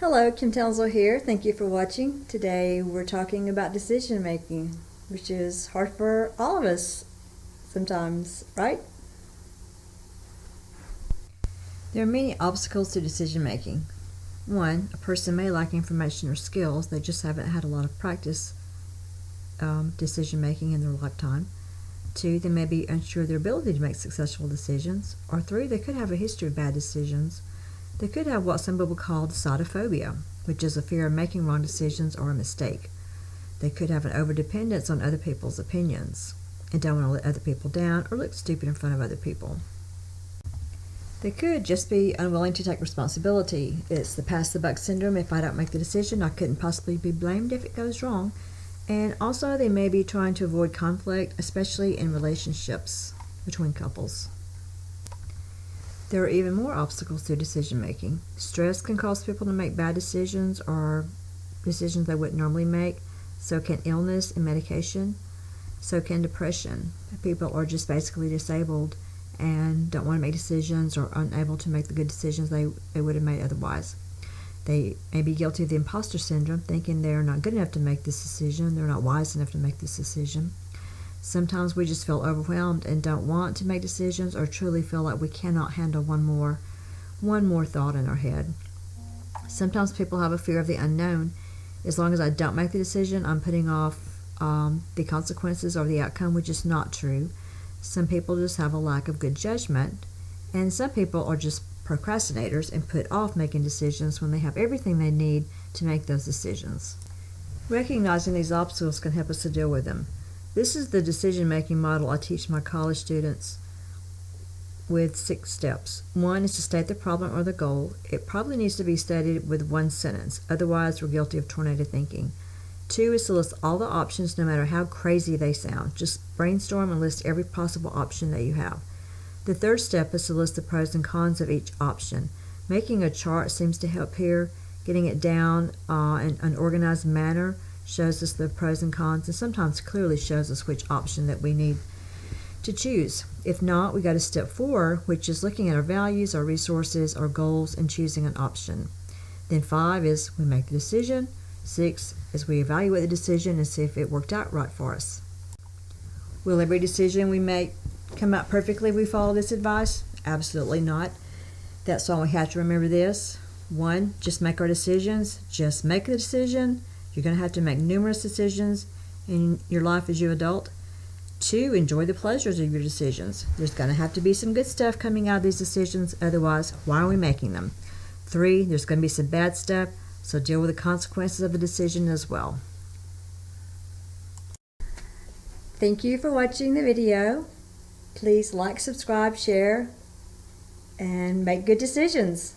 Hello, Kim Townsel here. Thank you for watching. Today we're talking about decision making, which is hard for all of us sometimes, right? There are many obstacles to decision making. One, a person may lack information or skills. They just haven't had a lot of practice decision making in their lifetime. Two, they may be unsure of their ability to make successful decisions. Or three, they could have a history of bad decisions. They could have what some people call decidophobia, which is a fear of making wrong decisions or a mistake. They could have an overdependence on other people's opinions and don't want to let other people down or look stupid in front of other people. They could just be unwilling to take responsibility. It's the pass the buck syndrome. If I don't make the decision, I couldn't possibly be blamed if it goes wrong. And also they may be trying to avoid conflict, especially in relationships between couples. There are even more obstacles to decision making. Stress can cause people to make bad decisions or decisions they wouldn't normally make. So can illness and medication. So can depression. People are just basically disabled and don't want to make decisions or unable to make the good decisions they would have made otherwise. They may be guilty of the imposter syndrome, thinking they're not good enough to make this decision, they're not wise enough to make this decision. Sometimes we just feel overwhelmed and don't want to make decisions or truly feel like we cannot handle one more thought in our head. Sometimes people have a fear of the unknown. As long as I don't make the decision, I'm putting off the consequences or the outcome, which is not true. Some people just have a lack of good judgment, and some people are just procrastinators and put off making decisions when they have everything they need to make those decisions. Recognizing these obstacles can help us to deal with them. This is the decision-making model I teach my college students with 6 steps. 1 is to state the problem or the goal. It probably needs to be stated with 1 sentence, otherwise we're guilty of tornado thinking. 2 is to list all the options no matter how crazy they sound. Just brainstorm and list every possible option that you have. The 3rd step is to list the pros and cons of each option. Making a chart seems to help here. Getting it down in an organized manner shows us the pros and cons and sometimes clearly shows us which option that we need to choose. If not, we go to step 4, which is looking at our values, our resources, our goals, and choosing an option. Then 5 is we make the decision. 6 is we evaluate the decision and see if it worked out right for us. Will every decision we make come out perfectly if we follow this advice? Absolutely not. That's why we have to remember this. 1, just make our decisions. Just make the decision. You're going to have to make numerous decisions in your life as you adult. 2, enjoy the pleasures of your decisions. There's going to have to be some good stuff coming out of these decisions, otherwise, why are we making them? 3, there's going to be some bad stuff, so deal with the consequences of the decision as well. Thank you for watching the video. Please like, subscribe, share, and make good decisions.